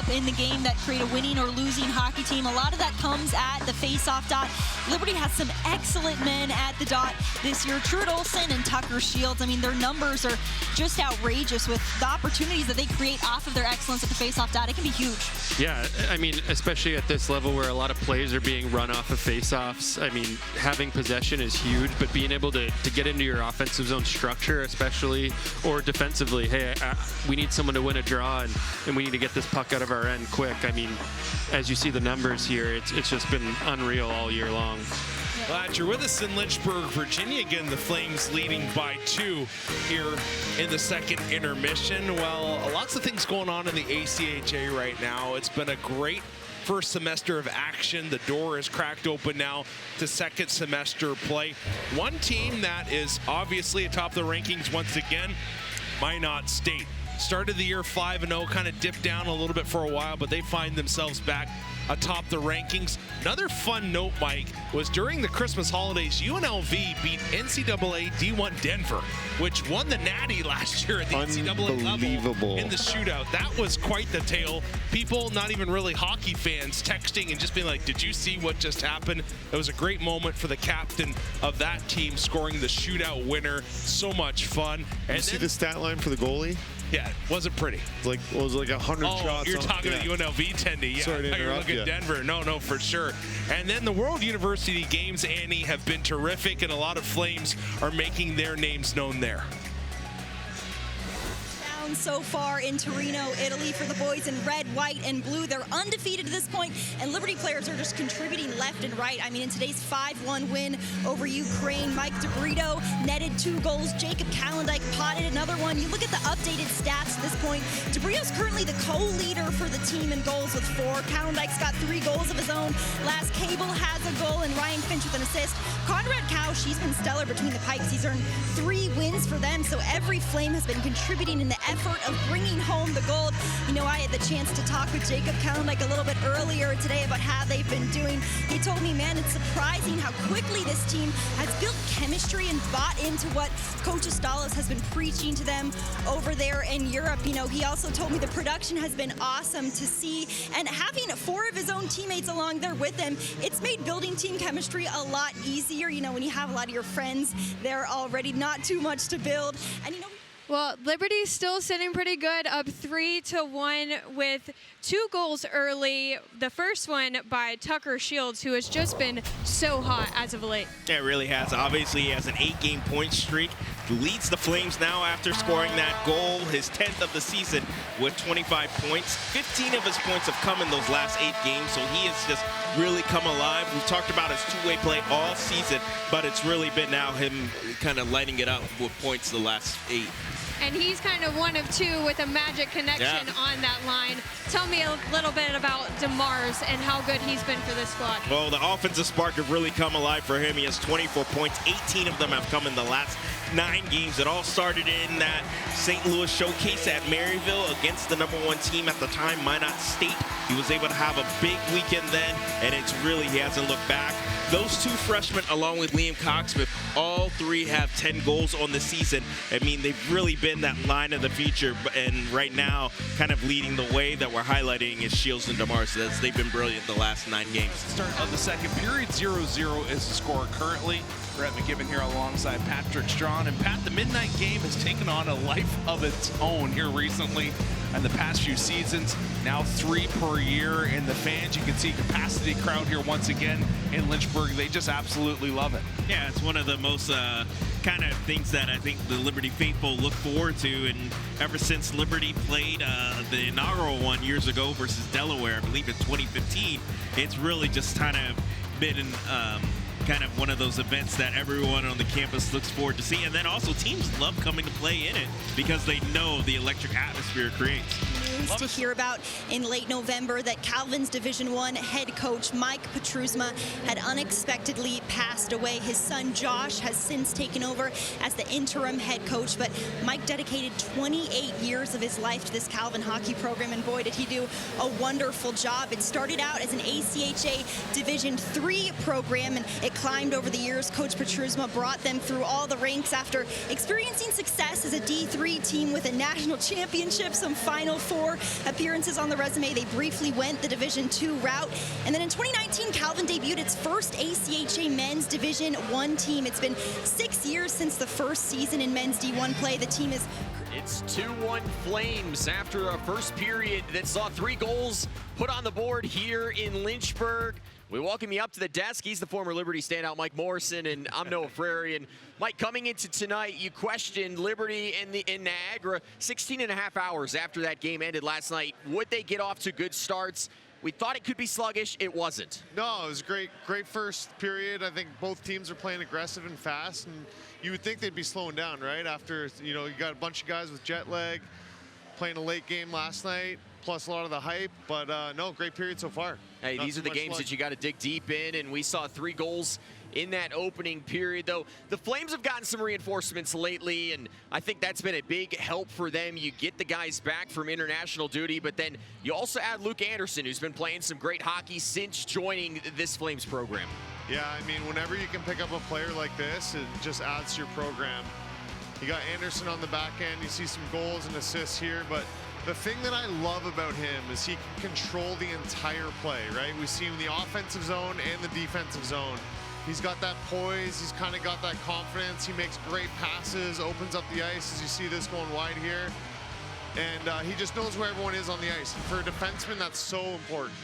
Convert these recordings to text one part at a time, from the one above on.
in the game that create a winning or losing hockey team. A lot of that comes at the face-off dot. Liberty has some excellent men at the dot this year. Truett Olsen and Tucker Shields. I mean, their numbers are just outrageous with the opportunities that they create off of their excellence at the face-off dot. It can be huge. Yeah, I mean, especially at this level where a lot of plays are being run off of face-offs. I mean, having possession is huge, but being able to get into your offensive zone structure, especially, or defensively, hey, we need someone to win a draw, and we need to get this puck out of our end quick. I mean, as you see the numbers here, it's just been unreal all year long. Glad you're with us in Lynchburg, Virginia. Again, the Flames leading by 2 here in the second intermission. Well, lots of things going on in the ACHA right now. It's been a great first semester of action. The door is cracked open now to second semester play. One team that is obviously atop the rankings once again, Minot State. Started the year 5-0, kind of dipped down a little bit for a while, but they find themselves back atop the rankings. Another fun note, Mike, was during the Christmas holidays, UNLV beat NCAA D1 Denver, which won the Natty last year at the NCAA level in the shootout. That was quite the tale. People, not even really hockey fans, texting and just being like, did you see what just happened? It was a great moment for the captain of that team scoring the shootout winner. So much fun. And you see the stat line for the goalie? Yeah, it wasn't pretty. Like, it was like 100 shots. You're talking about UNLV, Tendy. Yeah, sorry to you're interrupt looking at Denver. No, for sure. And then the World University Games, Annie, have been terrific, and a lot of Flames are making their names known there. So far in Torino, Italy for the boys in red, white, and blue. They're undefeated at this point, and Liberty players are just contributing left and right. I mean, in today's 5-1 win over Ukraine, Mike DeBrito netted 2 goals. Jacob Kalendijk potted another one. You look at the updated stats at this point. DeBrito's currently the co-leader for the team in goals with 4. Kalendijk's got 3 goals of his own. Last Cable has a goal, and Ryan Finch with an assist. Conrad Kausch, he's been stellar between the pipes. He's earned 3 wins for them, so every Flame has been contributing in the effort of bringing home the gold. You know, I had the chance to talk with Jacob Kalendijk a little bit earlier today about how they've been doing. He told me, man, it's surprising how quickly this team has built chemistry and bought into what Coach Astalos has been preaching to them over there in Europe. You know, he also told me the production has been awesome to see, and having 4 of his own teammates along there with him, it's made building team chemistry a lot easier. You know, when you have a lot of your friends there already, not too much to build. And you know, well, Liberty's still sitting pretty good, up 3-1 with 2 goals early. The first one by Tucker Shields, who has just been so hot as of late. Yeah, it really has. Obviously, he has an 8-game point streak. Leads the Flames now after scoring that goal, his 10th of the season with 25 points. 15 of his points have come in those last 8 games, so he has just really come alive. We've talked about his two-way play all season, but it's really been now him kind of lighting it up with points the last 8. And he's kind of one of 2 with a magic connection on that line. Tell me a little bit about DeMars and how good he's been for this squad. Well, the offensive spark have really come alive for him. He has 24 points. 18 of them have come in the last 9 games. It all started in that St. Louis showcase at Maryville against the #1 team at the time, Minot State. He was able to have a big weekend then, and it's really, he hasn't looked back. Those 2 freshmen, along with Liam Coxsmith, all 3 have 10 goals on the season. I mean, they've really been that line of the future, and right now, kind of leading the way that we're highlighting is Shields and DeMars. They've been brilliant the last 9 games. Start of the second period, 0-0 is the score currently. Brett McGibbon here alongside Patrick Strawn. And Pat, the midnight game has taken on a life of its own here recently and the past few seasons. Now 3 per year, and the fans, you can see capacity crowd here once again in Lynchburg. They just absolutely love it. Yeah, it's one of the most kind of things that I think the Liberty faithful look forward to, and ever since Liberty played the inaugural one years ago versus Delaware, I believe in 2015, it's really just kind of been kind of one of those events that everyone on the campus looks forward to see. And then also teams love coming to play in it because they know the electric atmosphere it creates. News to hear about in late November that Calvin's Division I head coach Mike Petrusma had unexpectedly passed away. His son Josh has since taken over as the interim head coach, but Mike dedicated 28 years of his life to this Calvin hockey program, and boy, did he do a wonderful job. It started out as an ACHA Division III program, and it climbed over the years. Coach Petrusma brought them through all the ranks after experiencing success as a D3 team with a national championship, some Final Four appearances on the resume. They briefly went the Division II route. And then in 2019, Calvin debuted its first ACHA men's Division I team. It's been 6 years since the first season in men's D1 play. The team is... It's 2-1 Flames after a first period that saw 3 goals put on the board here in Lynchburg. We welcome you up to the desk. He's the former Liberty standout, Mike Morrison, and I'm Noah Frary. And Mike, coming into tonight, you questioned Liberty in Niagara 16 and a half hours after that game ended last night. Would they get off to good starts? We thought it could be sluggish. It wasn't. No, it was a great first period. I think both teams are playing aggressive and fast, and you would think they'd be slowing down, right? After, you know, you got a bunch of guys with jet lag playing a late game last night, plus a lot of the hype. But no, great period so far. Hey, these are the games that you got to dig deep in, and we saw 3 goals in that opening period, though. The Flames have gotten some reinforcements lately, and I think that's been a big help for them. You get the guys back from international duty, but then you also add Luke Anderson, who's been playing some great hockey since joining this Flames program. Yeah, I mean, whenever you can pick up a player like this, it just adds to your program. You got Anderson on the back end. You see some goals and assists here, but the thing that I love about him is he can control the entire play, right? We see him in the offensive zone and the defensive zone. He's got that poise. He's kind of got that confidence. He makes great passes, opens up the ice, as you see this going wide here. And he just knows where everyone is on the ice. And for a defenseman, that's so important.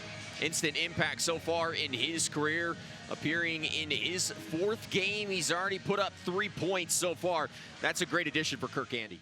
Instant impact so far in his career. Appearing in his 4th game, he's already put up 3 points so far. That's a great addition for Kirk Andy.